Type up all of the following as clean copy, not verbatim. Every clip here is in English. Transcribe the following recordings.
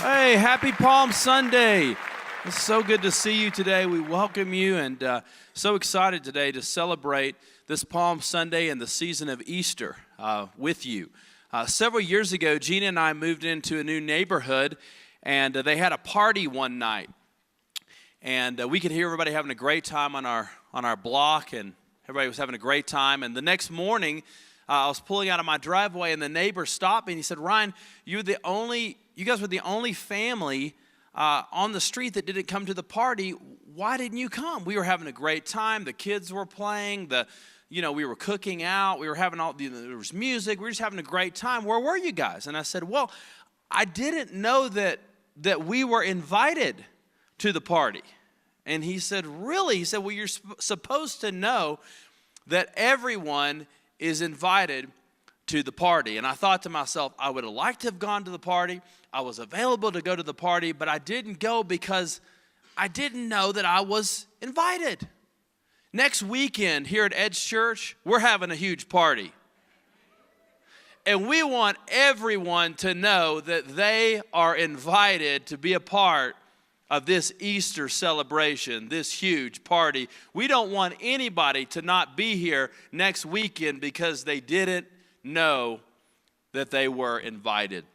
Hey, happy Palm Sunday. It's so good to see you today. We welcome you and so excited today to celebrate this Palm Sunday and the season of Easter with you. Several years ago, Gina and I moved into a new neighborhood and they had a party one night. And we could hear everybody having a great time on our block, and everybody was having a great time. And the next morning, I was pulling out of my driveway and the neighbor stopped me and he said, "Ryan, you guys were the only family on the street that didn't come to the party. Why didn't you come? We were having a great time. The kids were playing. We were cooking out. We were having there was music. We were just having a great time. Where were you guys?" And I said, "Well, I didn't know that we were invited to the party." And he said, "Really?" He said, "Well, you're supposed to know that everyone is invited to the party." And I thought to myself, I would have liked to have gone to the party. I was available to go to the party, but I didn't go because I didn't know that I was invited. Next weekend here at Edge Church, we're having a huge party. And we want everyone to know that they are invited to be a part of this Easter celebration, this huge party. We don't want anybody to not be here next weekend because they didn't know that they were invited.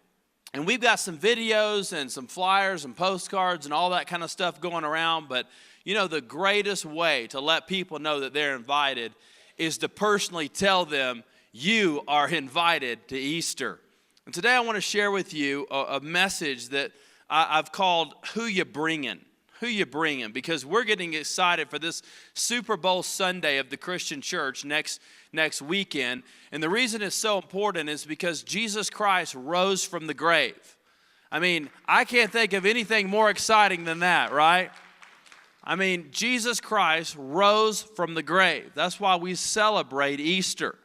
And we've got some videos and some flyers and postcards and all that kind of stuff going around, but the greatest way to let people know that they're invited is to personally tell them you are invited to Easter. And today I want to share with you a message that I've called Who You Bringin'. Who You Bringin', because we're getting excited for this Super Bowl Sunday of the Christian church next weekend. And the reason it's so important is because Jesus Christ rose from the grave. I mean, I can't think of anything more exciting than that, right? I mean, Jesus Christ rose from the grave. That's why we celebrate Easter.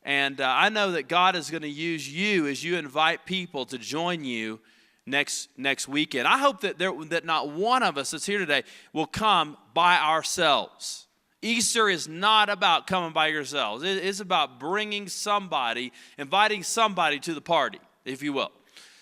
And I know that God is going to use you as you invite people to join you next weekend. I hope that not one of us that's here today will come by ourselves. Easter is not about coming by yourselves. It is about inviting somebody to the party, if you will.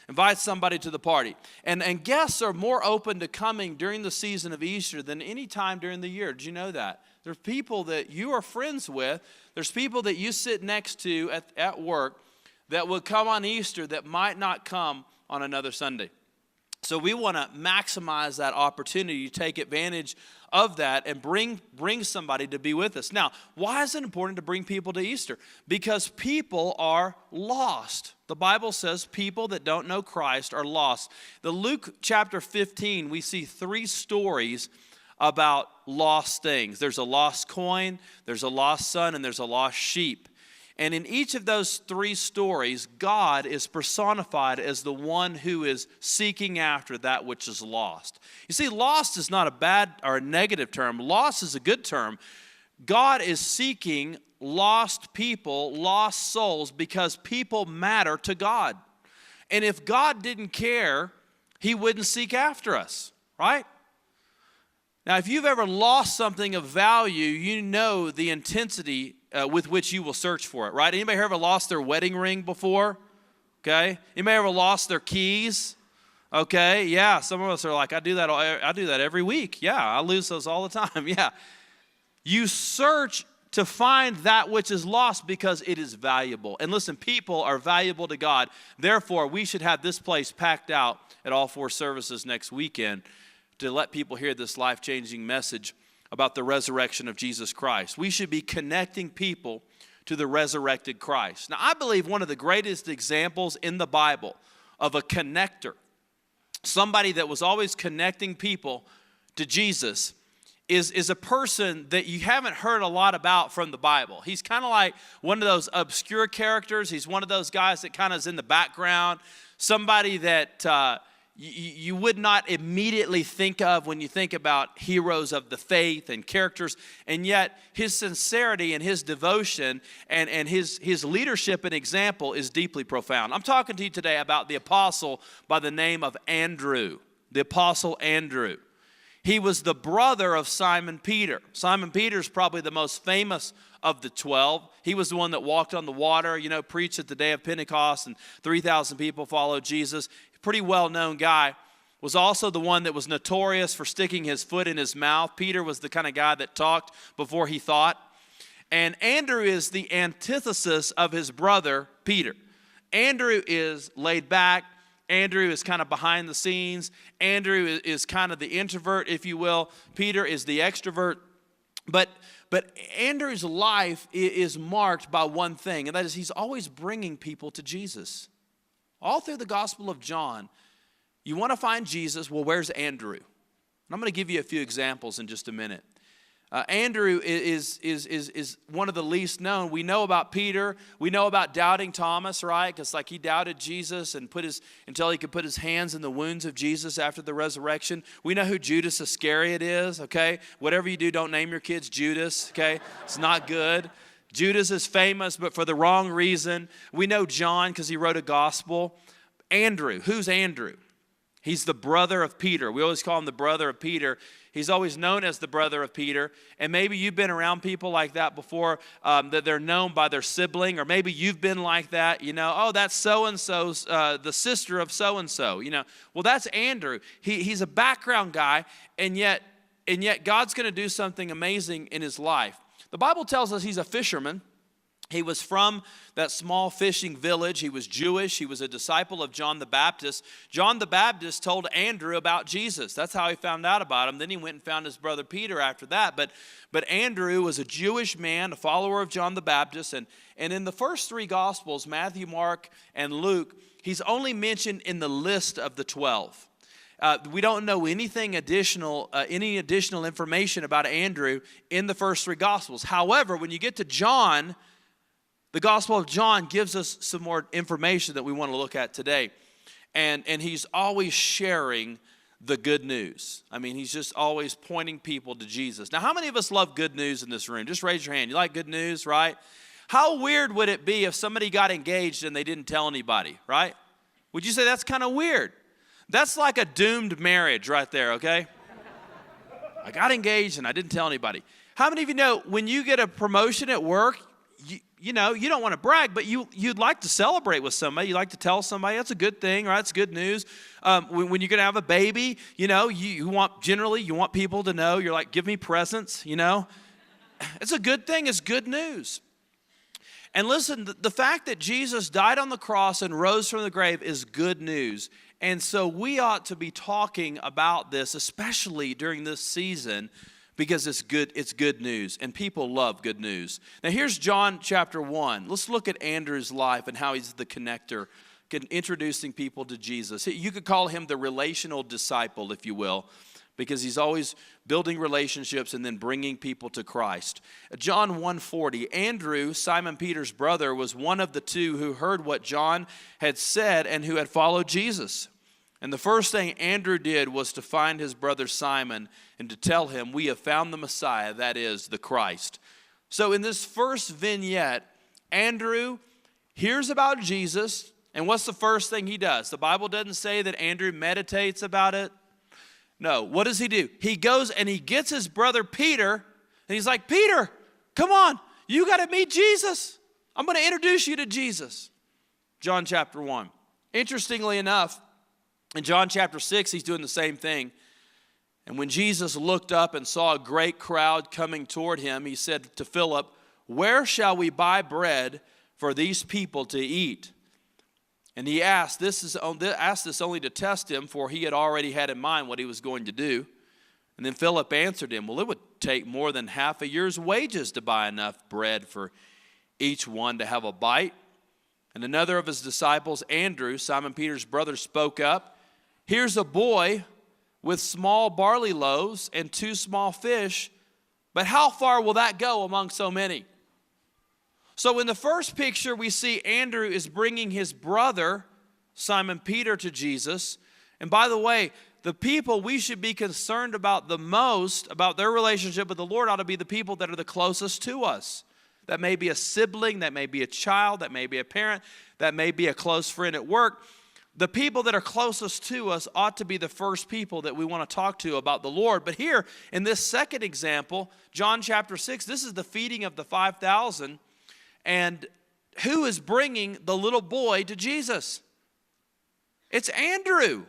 Invite somebody to the party. And guests are more open to coming during the season of Easter than any time during the year. Did you know that? There's people that you are friends with. There's people that you sit next to at work that will come on Easter that might not come on another Sunday. So we want to maximize that opportunity, take advantage of that, and bring somebody to be with us. Now, why is it important to bring people to Easter? Because people are lost. The Bible says people that don't know Christ are lost. The Luke chapter 15, we see 3 stories about lost things. There's a lost coin, there's a lost son, and there's a lost sheep. And in each of those 3 stories, God is personified as the one who is seeking after that which is lost. You see, lost is not a bad or a negative term. Lost is a good term. God is seeking lost people, lost souls, because people matter to God. And if God didn't care, He wouldn't seek after us, right? Now, if you've ever lost something of value, you know the intensity with which you will search for it, right? Anybody ever lost their wedding ring before? Okay. Anybody ever lost their keys? Okay. Yeah. Some of us are like, I do that every week. Yeah. I lose those all the time. Yeah. You search to find that which is lost because it is valuable. And listen, people are valuable to God. Therefore, we should have this place packed out at all 4 services next weekend to let people hear this life-changing message about the resurrection of Jesus Christ. We should be connecting people to the resurrected Christ. Now, I believe one of the greatest examples in the Bible of a connector, somebody that was always connecting people to Jesus, is a person that you haven't heard a lot about from the Bible. He's kind of like one of those obscure characters. He's one of those guys that kind of is in the background, somebody that you would not immediately think of when you think about heroes of the faith and characters, and yet his sincerity and his devotion and his leadership and example is deeply profound. I'm talking to you today about the apostle by the name of Andrew, the apostle Andrew. He was the brother of Simon Peter. Simon Peter is probably the most famous of the 12. He was the one that walked on the water, preached at the day of Pentecost, and 3,000 people followed Jesus. pretty well-known guy, was also the one that was notorious for sticking his foot in his mouth. Peter was the kind of guy that talked before he thought. And Andrew is the antithesis of his brother, Peter. Andrew is laid back. Andrew is kind of behind the scenes. Andrew is kind of the introvert, if you will. Peter is the extrovert. But Andrew's life is marked by one thing, and that is he's always bringing people to Jesus. All through the Gospel of John, you want to find Jesus, well, where's Andrew? And I'm going to give you a few examples in just a minute. Andrew is one of the least known. We know about Peter. We know about doubting Thomas, right? Because like he doubted Jesus and until he could put his hands in the wounds of Jesus after the resurrection. We know who Judas Iscariot is, okay? Whatever you do, don't name your kids Judas, okay? It's not good. Judas is famous, but for the wrong reason. We know John because he wrote a gospel. Andrew, who's Andrew? He's the brother of Peter. We always call him the brother of Peter. He's always known as the brother of Peter. And maybe you've been around people like that before, that they're known by their sibling. Or maybe you've been like that, oh, that's so-and-so's, the sister of so-and-so, Well, that's Andrew. He's a background guy, and yet God's going to do something amazing in his life. The Bible tells us he's a fisherman. He was from that small fishing village. He was Jewish. He was a disciple of John the Baptist. John the Baptist told Andrew about Jesus. That's how he found out about him. Then he went and found his brother Peter after that. But Andrew was a Jewish man, a follower of John the Baptist. And in the first three Gospels, Matthew, Mark, and Luke, he's only mentioned in the list of the 12. We don't know anything additional, any additional information about Andrew in the first three Gospels. However, when you get to John, the Gospel of John gives us some more information that we want to look at today. And he's always sharing the good news. I mean, he's just always pointing people to Jesus. Now, how many of us love good news in this room? Just raise your hand. You like good news, right? How weird would it be if somebody got engaged and they didn't tell anybody, right? Would you say that's kind of weird? That's like a doomed marriage right there, okay? I got engaged and I didn't tell anybody. How many of you know when you get a promotion at work, you don't want to brag, but you'd like to celebrate with somebody. You like to tell somebody. That's a good thing, right? It's good news. When you're going to have a baby, you want people to know. You're like, give me presents, It's a good thing. It's good news. And listen, the fact that Jesus died on the cross and rose from the grave is good news. And so we ought to be talking about this, especially during this season, because it's good news, and people love good news. Now here's John chapter 1. Let's look at Andrew's life and how he's the connector, introducing people to Jesus. You could call him the relational disciple, if you will, because he's always building relationships and then bringing people to Christ. John 1:40, Andrew, Simon Peter's brother, was one of the two who heard what John had said and who had followed Jesus. And the first thing Andrew did was to find his brother Simon and to tell him, we have found the Messiah, that is, the Christ. So in this first vignette, Andrew hears about Jesus, and what's the first thing he does? The Bible doesn't say that Andrew meditates about it. No, what does he do? He goes and he gets his brother Peter, and he's like, Peter, come on, you got to meet Jesus. I'm going to introduce you to Jesus. John chapter 1. Interestingly enough, in John chapter 6, he's doing the same thing. And when Jesus looked up and saw a great crowd coming toward him, he said to Philip, where shall we buy bread for these people to eat? And he asked this only to test him, for he had already had in mind what he was going to do. And then Philip answered him, well, it would take more than half a year's wages to buy enough bread for each one to have a bite. And another of his disciples, Andrew, Simon Peter's brother, spoke up. Here's a boy with small barley loaves and 2 small fish, but how far will that go among so many? So in the first picture, we see Andrew is bringing his brother, Simon Peter, to Jesus. And by the way, the people we should be concerned about the most, about their relationship with the Lord, ought to be the people that are the closest to us. That may be a sibling, that may be a child, that may be a parent, that may be a close friend at work. The people that are closest to us ought to be the first people that we want to talk to about the Lord. But here, in this second example, John chapter 6, this is the feeding of the 5,000. And who is bringing the little boy to Jesus? It's Andrew.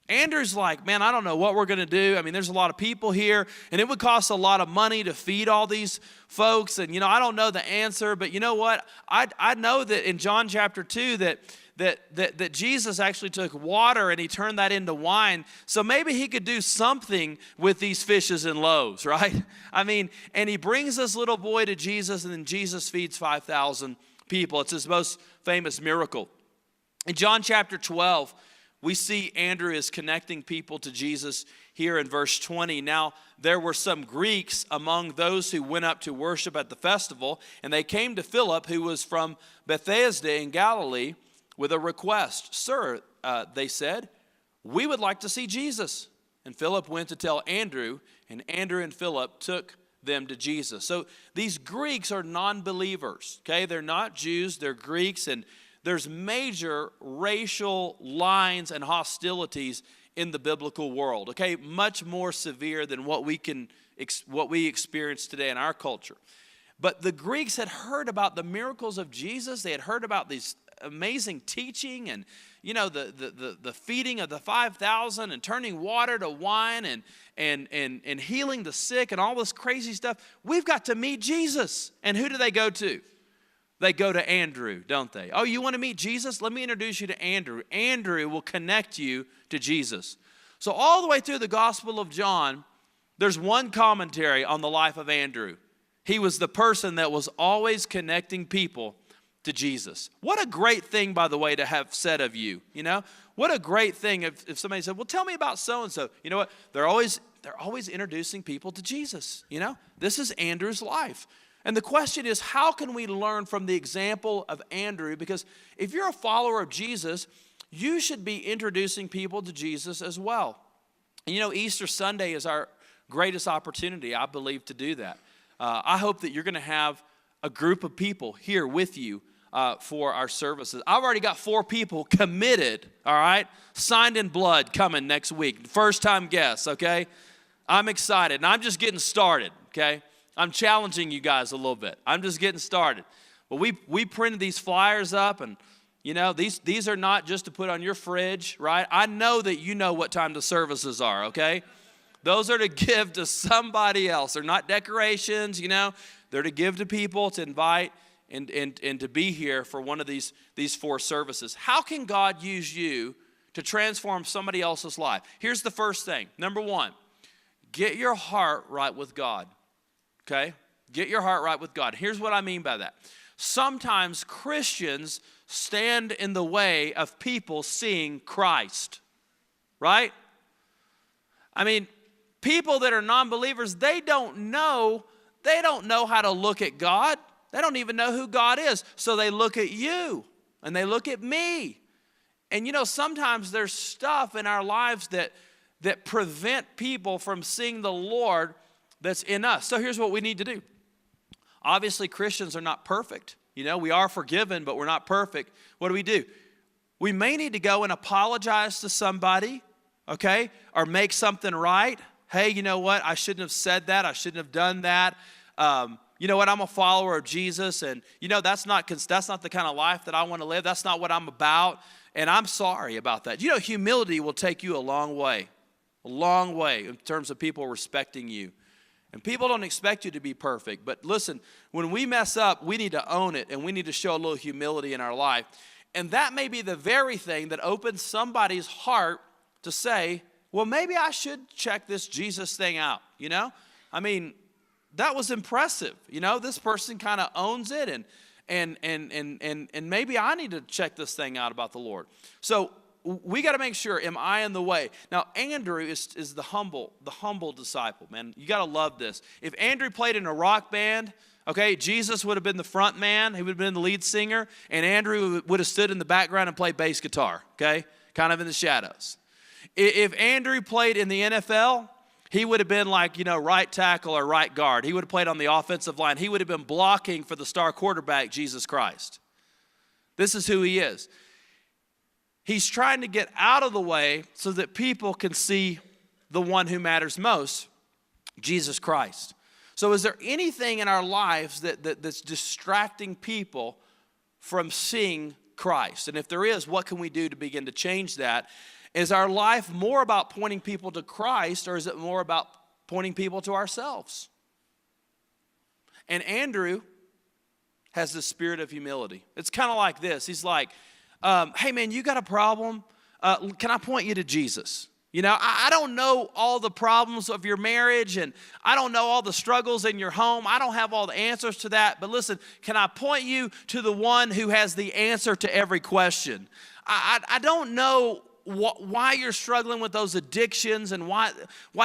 Andrew's like, man, I don't know what we're going to do. I mean, there's a lot of people here, and it would cost a lot of money to feed all these folks. And, I don't know the answer, but you know what? I know that in John chapter 2 that Jesus actually took water and he turned that into wine. So maybe he could do something with these fishes and loaves, right? I mean, and he brings this little boy to Jesus, and then Jesus feeds 5,000 people. It's his most famous miracle. In John chapter 12, we see Andrew is connecting people to Jesus here in verse 20. Now, there were some Greeks among those who went up to worship at the festival, and they came to Philip, who was from Bethsaida in Galilee, with a request. Sir, they said, we would like to see Jesus. And Philip went to tell Andrew, and Andrew and Philip took them to Jesus. So these Greeks are non-believers, okay? They're not Jews, they're Greeks, and there's major racial lines and hostilities in the biblical world, okay? Much more severe than what we experience today in our culture. But the Greeks had heard about the miracles of Jesus. They had heard about these amazing teaching and, the feeding of the 5,000 and turning water to wine and healing the sick and all this crazy stuff. We've got to meet Jesus. And who do they go to? They go to Andrew, don't they? Oh, you want to meet Jesus? Let me introduce you to Andrew. Andrew will connect you to Jesus. So all the way through the Gospel of John, there's one commentary on the life of Andrew. He was the person that was always connecting people to Jesus. What a great thing, by the way, to have said of you, What a great thing if somebody said, well, tell me about so-and-so. You know what? They're always introducing people to Jesus, This is Andrew's life. And the question is, how can we learn from the example of Andrew? Because if you're a follower of Jesus, you should be introducing people to Jesus as well. And Easter Sunday is our greatest opportunity, I believe, to do that. I hope that you're going to have a group of people here with you for our services. I've already got 4 people committed, all right? Signed in blood coming next week. First-time guests, okay? I'm excited, and I'm just getting started, okay? I'm challenging you guys a little bit. I'm just getting started. But we printed these flyers up, and these are not just to put on your fridge, right? I know that you know what time the services are, okay? Those are to give to somebody else. They're not decorations, They're to give to people, to invite, and to be here for one of these 4 services. How can God use you to transform somebody else's life? Here's the first thing. Number 1, get your heart right with God. Okay? Get your heart right with God. Here's what I mean by that. Sometimes Christians stand in the way of people seeing Christ. Right? I mean, people that are non-believers, they don't know how to look at God. They don't even know who God is. So they look at you and they look at me. And sometimes there's stuff in our lives that prevent people from seeing the Lord that's in us. So here's what we need to do. Obviously, Christians are not perfect. We are forgiven, but we're not perfect. What do? We may need to go and apologize to somebody, okay? Or make something right. Hey, you know what? I shouldn't have said that. I shouldn't have done that. You know what? I'm a follower of Jesus, and that's not the kind of life that I want to live. That's not what I'm about, and I'm sorry about that. Humility will take you a long way in terms of people respecting you. And people don't expect you to be perfect. But listen, when we mess up, we need to own it, and we need to show a little humility in our life. And that may be the very thing that opens somebody's heart to say, well, maybe I should check this Jesus thing out, I mean, that was impressive. This person kind of owns it, and maybe I need to check this thing out about the Lord. So we got to make sure, am I in the way? Now, Andrew is the humble disciple, man. You got to love this. If Andrew played in a rock band, okay, Jesus would have been the front man. He would have been the lead singer, and Andrew would have stood in the background and played bass guitar, okay, kind of in the shadows. If Andrew played in the NFL, he would have been like, right tackle or right guard. He would have played on the offensive line. He would have been blocking for the star quarterback, Jesus Christ. This is who he is. He's trying to get out of the way so that people can see the one who matters most, Jesus Christ. So is there anything in our lives that's distracting people from seeing Christ? And if there is, what can we do to begin to change that? Is our life more about pointing people to Christ, or is it more about pointing people to ourselves? And Andrew has the spirit of humility. It's kind of like this. He's like, hey man, you got a problem? Can I point you to Jesus? You know, I don't know all the problems of your marriage, and I don't know all the struggles in your home. I don't have all the answers to that. But listen, can I point you to the one who has the answer to every question? I don't know why you're struggling with those addictions and why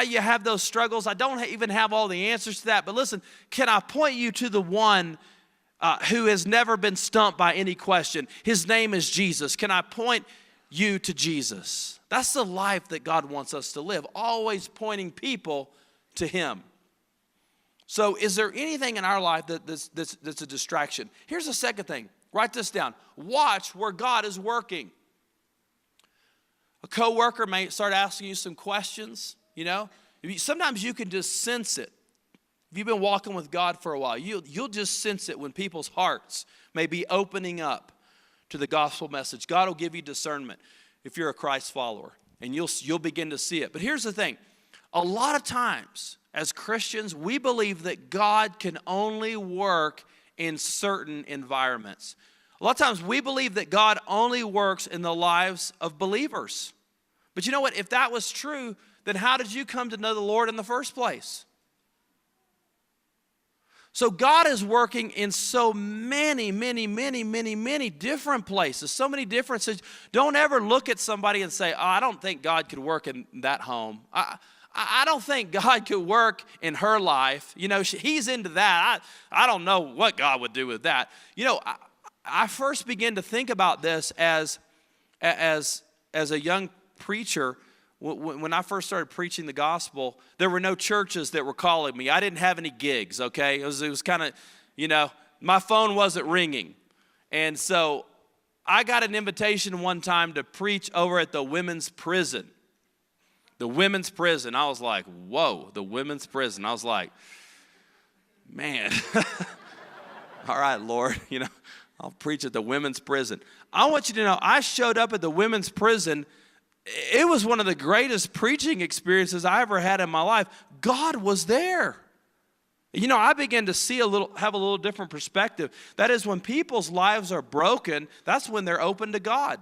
you have those struggles. I don't even have all the answers to that. But listen, can I point you to the one who has never been stumped by any question? His name is Jesus. Can I point you to Jesus? That's the life that God wants us to live, always pointing people to Him. So is there anything in our life that's a distraction? Here's the second thing. Write this down. Watch where God is working. A coworker may start asking you some questions, you know. Sometimes you can just sense it. If you've been walking with God for a while, you'll just sense it when people's hearts may be opening up to the gospel message. God will give you discernment if you're a Christ follower, and you'll begin to see it. But here's the thing. A lot of times, as Christians, we believe that God can only work in certain environments. A lot of times, we believe that God only works in the lives of believers. But you know what? If that was true, then how did you come to know the Lord in the first place? So God is working in so many different places, so many differences. Don't ever look at somebody and say, oh, I don't think God could work in that home. I don't think God could work in her life. You know, He's into that. I don't know what God would do with that. You know, I first began to think about this as a young preacher. When I first started preaching the gospel, there were no churches that were calling me. I didn't have any gigs, okay? It was kind of, you know, my phone wasn't ringing. And so I got an invitation one time to preach over at the women's prison. The women's prison. I was like, whoa, the women's prison. I was like, man, all right, Lord, you know, I'll preach at the women's prison. I want you to know, I showed up at the women's prison. It was one of the greatest preaching experiences I ever had in my life. God was there. You know, I began to have a little different perspective. That is, when people's lives are broken, that's when they're open to God.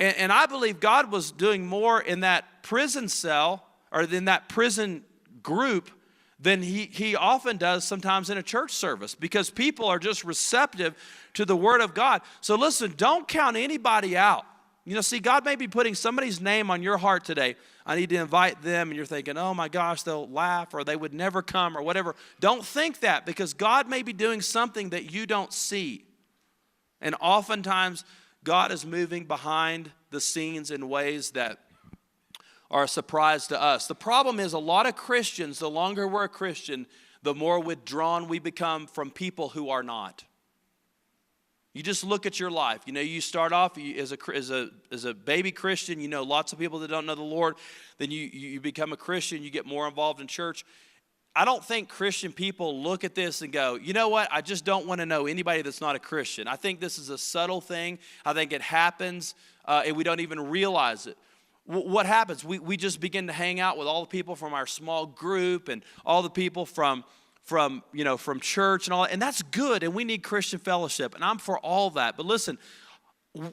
And I believe God was doing more in that prison cell, or in that prison group, than he often does sometimes in a church service, because people are just receptive to the Word of God. So listen, don't count anybody out. You know, see, God may be putting somebody's name on your heart today. I need to invite them, and you're thinking, oh my gosh, they'll laugh, or they would never come, or whatever. Don't think that, because God may be doing something that you don't see. And oftentimes, God is moving behind the scenes in ways that are a surprise to us. The problem is, a lot of Christians, the longer we're a Christian, the more withdrawn we become from people who are not. You just look at your life. You know, you start off as a baby Christian. You know lots of people that don't know the Lord. Then you become a Christian. You get more involved in church. I don't think Christian people look at this and go, you know what? I just don't want to know anybody that's not a Christian. I think this is a subtle thing. I think it happens, and we don't even realize it. What happens? We just begin to hang out with all the people from our small group and all the people from church and all that. And that's good, and we need Christian fellowship, and I'm for all that. But listen,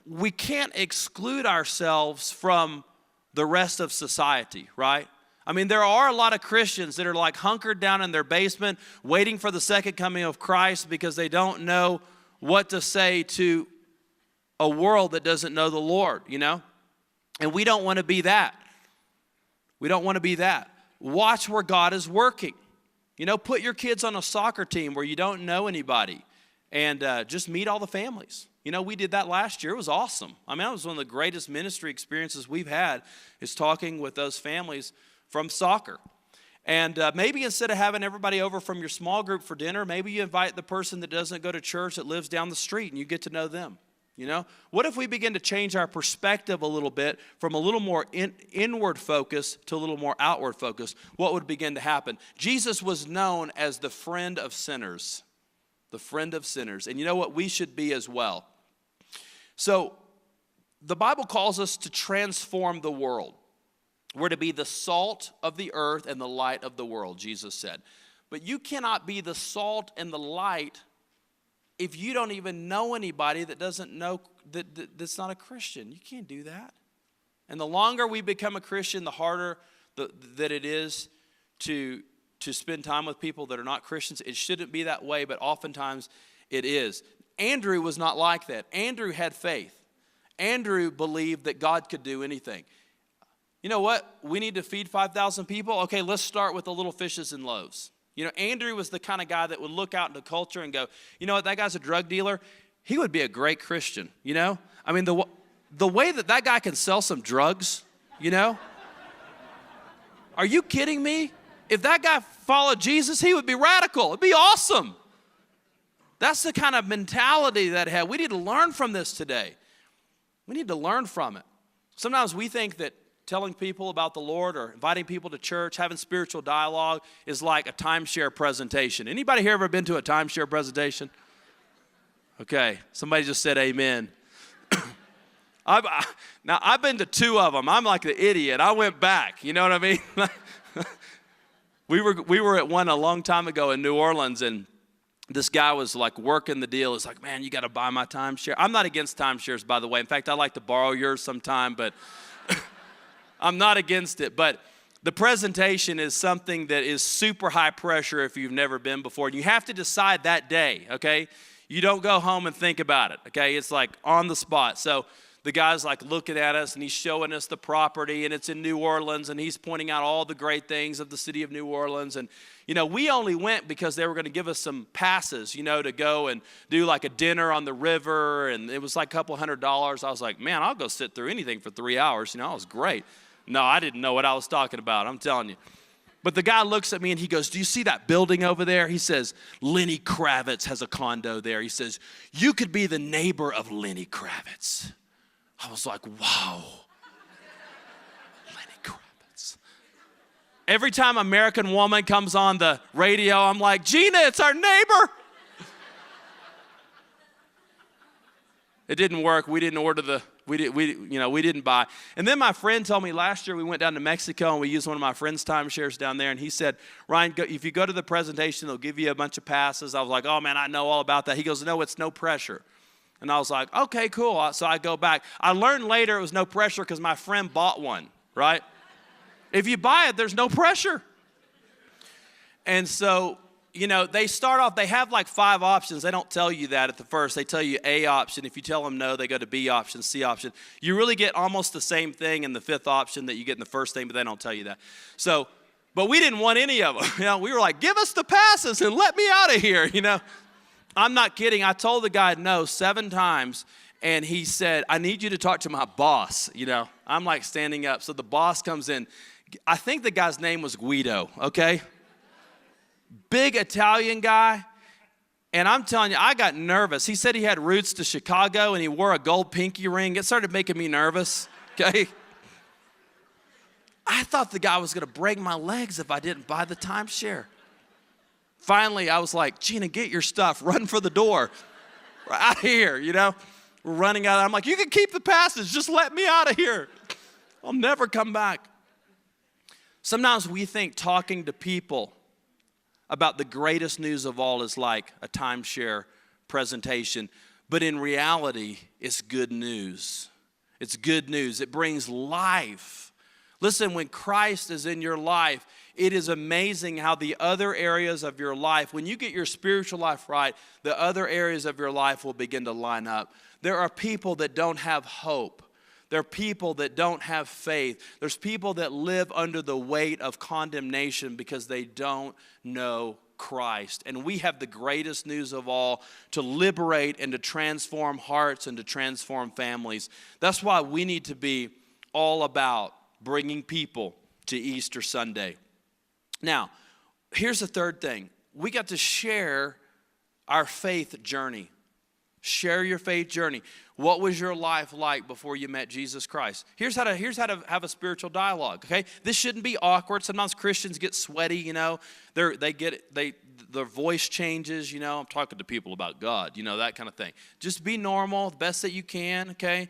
we can't exclude ourselves from the rest of society, right? I mean, there are a lot of Christians that are like hunkered down in their basement waiting for the second coming of Christ because they don't know what to say to a world that doesn't know the Lord, you know? And we don't want to be that. We don't want to be that. Watch where God is working. You know, put your kids on a soccer team where you don't know anybody and just meet all the families. You know, we did that last year. It was awesome. I mean, that was one of the greatest ministry experiences we've had, is talking with those families from soccer. And maybe instead of having everybody over from your small group for dinner, maybe you invite the person that doesn't go to church that lives down the street, and you get to know them. You know, what if we begin to change our perspective a little bit from a little more inward focus to a little more outward focus? What would begin to happen? Jesus was known as the friend of sinners, the friend of sinners. And you know what? We should be as well. So the Bible calls us to transform the world. We're to be the salt of the earth and the light of the world, Jesus said. But you cannot be the salt and the light if you don't even know anybody that doesn't know that's not a Christian. You can't do that. And the longer we become a Christian, the harder that it is to spend time with people that are not Christians. It shouldn't be that way, but oftentimes it is. Andrew was not like that. Andrew had faith. Andrew believed that God could do anything. You know what? We need to feed 5,000 people. Okay, let's start with the little fishes and loaves. You know, Andrew was the kind of guy that would look out into culture and go, you know what, that guy's a drug dealer. He would be a great Christian, you know? I mean, the way that guy can sell some drugs, you know? Are you kidding me? If that guy followed Jesus, he would be radical. It'd be awesome. That's the kind of mentality that had. We need to learn from this today. We need to learn from it. Sometimes we think that telling people about the Lord or inviting people to church, having spiritual dialogue is like a timeshare presentation. Anybody here ever been to a timeshare presentation? Okay, somebody just said amen. Now, I've been to 2 of them. I'm like the idiot. I went back. You know what I mean? We were at one a long time ago in New Orleans, and this guy was like working the deal. He's like, man, you got to buy my timeshare. I'm not against timeshares, by the way. In fact, I like to borrow yours sometime, but I'm not against it. But the presentation is something that is super high pressure if you've never been before. And you have to decide that day, okay? You don't go home and think about it, okay? It's like on the spot. So the guy's like looking at us and he's showing us the property, and it's in New Orleans, and he's pointing out all the great things of the city of New Orleans. And, you know, we only went because they were going to give us some passes, you know, to go and do like a dinner on the river, and it was like a couple $100. I was like, man, I'll go sit through anything for 3 hours. You know, it was great. No, I didn't know what I was talking about. I'm telling you. But the guy looks at me and he goes, do you see that building over there? He says, Lenny Kravitz has a condo there. He says, you could be the neighbor of Lenny Kravitz. I was like, wow. Lenny Kravitz. Every time American Woman comes on the radio, I'm like, Gina, it's our neighbor. It didn't work. We didn't order we didn't buy. And then my friend told me last year we went down to Mexico and we used one of my friend's timeshares down there. And he said, Ryan, if you go to the presentation, they'll give you a bunch of passes. I was like, oh man, I know all about that. He goes, no, it's no pressure. And I was like, okay, cool. So I go back. I learned later it was no pressure because my friend bought one, right? If you buy it, there's no pressure. And so, you know, they start off, they have like 5 options. They don't tell you that at the first. They tell you A option. If you tell them no, they go to B option, C option. You really get almost the same thing in the 5th option that you get in the first thing, but they don't tell you that. So, but we didn't want any of them. You know, we were like, give us the passes and let me out of here, you know. I'm not kidding. I told the guy no 7 times, and he said, I need you to talk to my boss, you know. I'm like standing up. So the boss comes in. I think the guy's name was Guido, okay? Big Italian guy. And I'm telling you, I got nervous. He said he had roots to Chicago, and he wore a gold pinky ring. It started making me nervous, okay? I thought the guy was going to break my legs if I didn't buy the timeshare. Finally, I was like, Gina, get your stuff. Run for the door. We're out of here, you know. We're running out. I'm like, you can keep the passes. Just let me out of here. I'll never come back. Sometimes we think talking to people about the greatest news of all is like a timeshare presentation. But in reality, it's good news. It's good news. It brings life. Listen, when Christ is in your life, it is amazing how the other areas of your life, when you get your spiritual life right, the other areas of your life will begin to line up. There are people that don't have hope. There are people that don't have faith. There's people that live under the weight of condemnation because they don't know Christ. And we have the greatest news of all to liberate and to transform hearts and to transform families. That's why we need to be all about bringing people to Easter Sunday. Now, here's the third thing. We got to share our faith journey. Share your faith journey. What was your life like before you met Jesus Christ? Here's how to have a spiritual dialogue, okay? This shouldn't be awkward. Sometimes Christians get sweaty, you know. They their voice changes, I'm talking to people about God, that kind of thing. Just be normal, the best that you can, okay?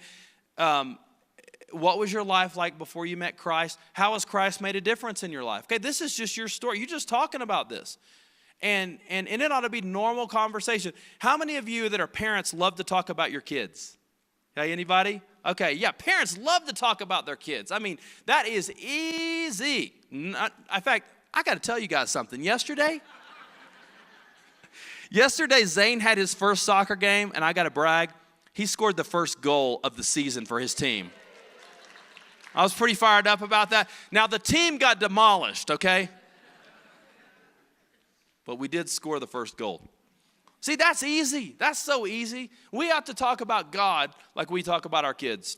What was your life like before you met Christ? How has Christ made a difference in your life? Okay, this is just your story. You're just talking about this. And it ought to be normal conversation. How many of you that are parents love to talk about your kids? Okay, anybody? Okay, yeah, parents love to talk about their kids. I mean, that is easy. In fact, I got to tell you guys something. Yesterday, Zane had his first soccer game, and I got to brag, he scored the first goal of the season for his team. I was pretty fired up about that. Now, the team got demolished, okay? But we did score the first goal. See, that's easy. That's so easy. We have to talk about God like we talk about our kids.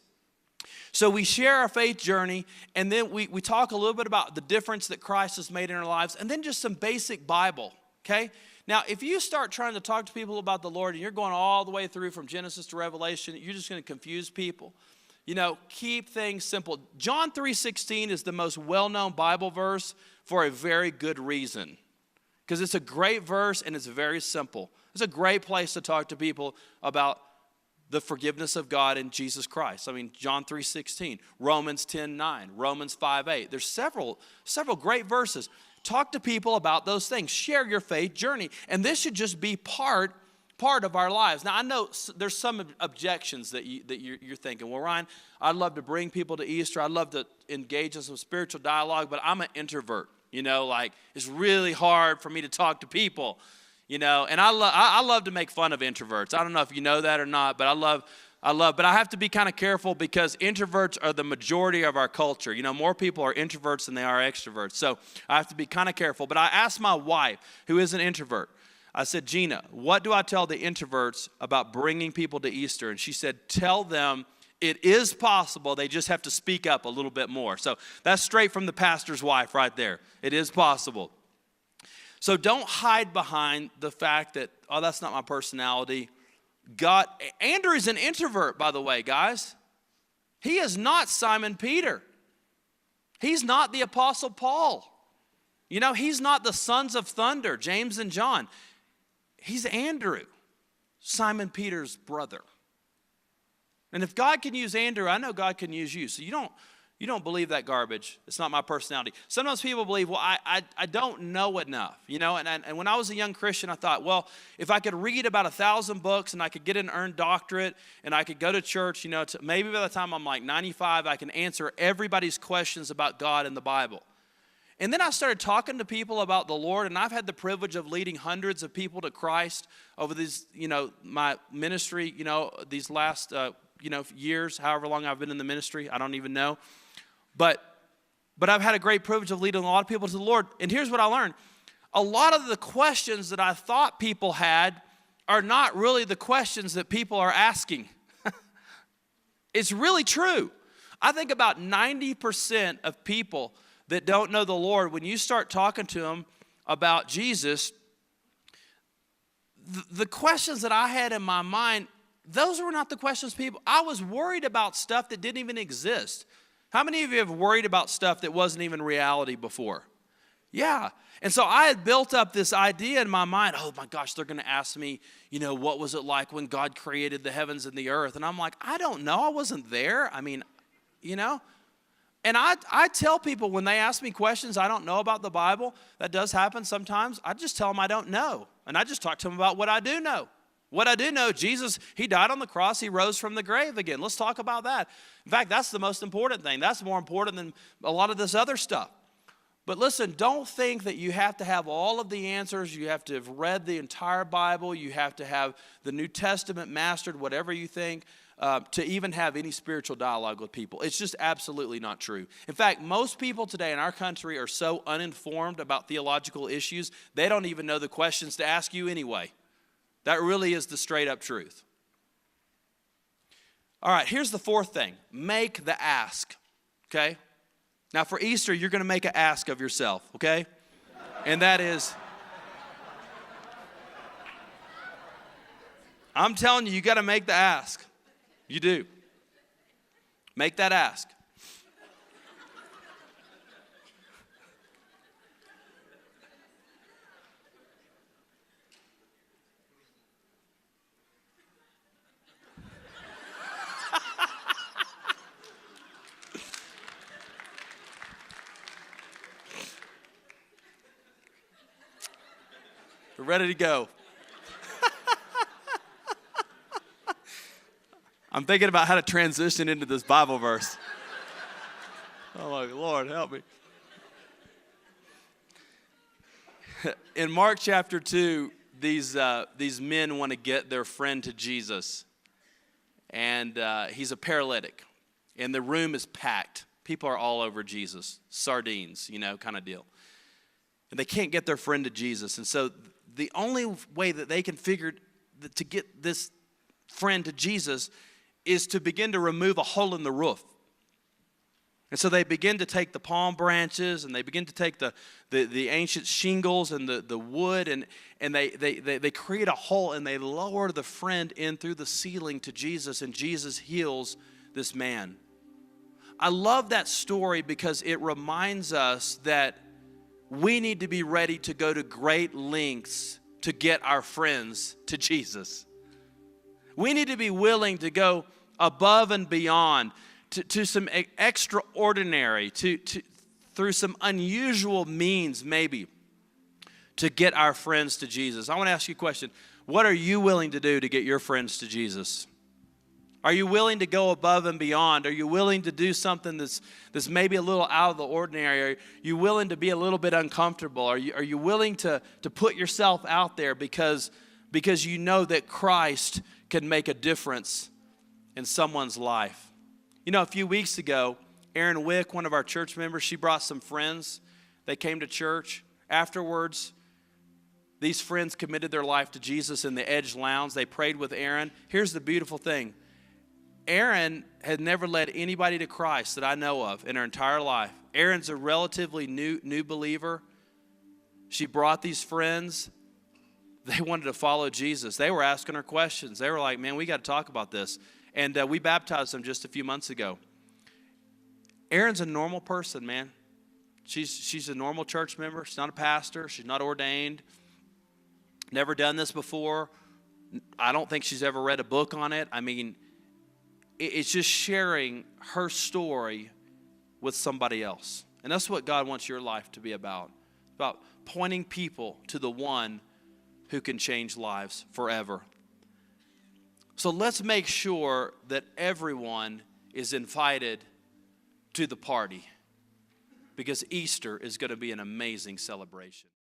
So we share our faith journey, and then we talk a little bit about the difference that Christ has made in our lives, and then just some basic Bible, okay? Now, if you start trying to talk to people about the Lord, and you're going all the way through from Genesis to Revelation, you're just going to confuse people. Keep things simple. John 3:16 is the most well-known Bible verse for a very good reason. Because it's a great verse and it's very simple. It's a great place to talk to people about the forgiveness of God in Jesus Christ. I mean, John 3:16, Romans 10:9, Romans 5:8. There's several great verses. Talk to people about those things. Share your faith journey. And this should just be part of our lives. Now, I know there's some objections that you're thinking, well, Ryan, I'd love to bring people to Easter. I'd love to engage in some spiritual dialogue, but I'm an introvert. It's really hard for me to talk to people, and I love to make fun of introverts. I don't know if you know that or not, but but I have to be kind of careful because introverts are the majority of our culture. More people are introverts than they are extroverts. So I have to be kind of careful. But I asked my wife, who is an introvert, I said, Gina, what do I tell the introverts about bringing people to Easter? And she said, tell them it is possible. They just have to speak up a little bit more. So that's straight from the pastor's wife right there. It is possible. So don't hide behind the fact that, oh, that's not my personality. Andrew is an introvert, by the way, guys. He is not Simon Peter. He's not the Apostle Paul. He's not the sons of thunder, James and John. He's Andrew, Simon Peter's brother. And if God can use Andrew, I know God can use you. So you don't believe that garbage. It's not my personality. Sometimes people believe, well, I don't know enough. And when I was a young Christian, I thought, well, if I could read about 1,000 books and I could get an earned doctorate and I could go to church, maybe by the time I'm like 95, I can answer everybody's questions about God in the Bible. And then I started talking to people about the Lord, and I've had the privilege of leading hundreds of people to Christ over these, my ministry, these last, years, however long I've been in the ministry. I don't even know. But I've had a great privilege of leading a lot of people to the Lord. And here's what I learned. A lot of the questions that I thought people had are not really the questions that people are asking. It's really true. I think about 90% of people that don't know the Lord, when you start talking to them about Jesus, the questions that I had in my mind, those were not the questions I was worried about stuff that didn't even exist. How many of you have worried about stuff that wasn't even reality before? Yeah. And so I had built up this idea in my mind, oh my gosh, they're going to ask me, what was it like when God created the heavens and the earth? And I'm like, I don't know. I wasn't there. I mean, And I tell people when they ask me questions I don't know about the Bible, that does happen sometimes, I just tell them I don't know. And I just talk to them about what I do know. What I do know, Jesus, he died on the cross, he rose from the grave again. Let's talk about that. In fact, that's the most important thing. That's more important than a lot of this other stuff. But listen, don't think that you have to have all of the answers. You have to have read the entire Bible. You have to have the New Testament mastered, whatever you think, to even have any spiritual dialogue with people. It's just absolutely not true. In fact, most people today in our country are so uninformed about theological issues, they don't even know the questions to ask you anyway. That really is the straight up truth. All right, here's the fourth thing. Make the ask, okay? Now for Easter, you're going to make an ask of yourself, okay? And that is, I'm telling you, you got to make the ask. You do. Make that ask. We're ready to go. I'm thinking about how to transition into this Bible verse. Oh, my Lord, help me. In Mark chapter 2, these men want to get their friend to Jesus. And he's a paralytic. And the room is packed. People are all over Jesus. Sardines, kind of deal. And they can't get their friend to Jesus. And so the only way that they can figure to get this friend to Jesus is to begin to remove a hole in the roof. And so they begin to take the palm branches and they begin to take the ancient shingles and the wood and they create a hole and they lower the friend in through the ceiling to Jesus, and Jesus heals this man. I love that story because it reminds us that we need to be ready to go to great lengths to get our friends to Jesus. We need to be willing to go above and beyond to some extraordinary, through some unusual means maybe, to get our friends to Jesus. I want to ask you a question. What are you willing to do to get your friends to Jesus? Are you willing to go above and beyond? Are you willing to do something that's maybe a little out of the ordinary? Are you willing to be a little bit uncomfortable? Are you willing to put yourself out there because you know that Christ can make a difference in someone's life? A few weeks ago, Erin Wick, one of our church members, she brought some friends. They came to church. Afterwards, these friends committed their life to Jesus in the Edge Lounge. They prayed with Erin. Here's the beautiful thing. Erin had never led anybody to Christ that I know of in her entire life. Erin's a relatively new believer. She brought these friends. They wanted to follow Jesus. They were asking her questions. They were like, man, we got to talk about this. And we baptized them just a few months ago. Erin's a normal person, man. She's a normal church member. She's not a pastor. She's not ordained. Never done this before. I don't think she's ever read a book on it. I mean, it's just sharing her story with somebody else. And that's what God wants your life to be about. About pointing people to the one who can change lives forever. So let's make sure that everyone is invited to the party, because Easter is going to be an amazing celebration.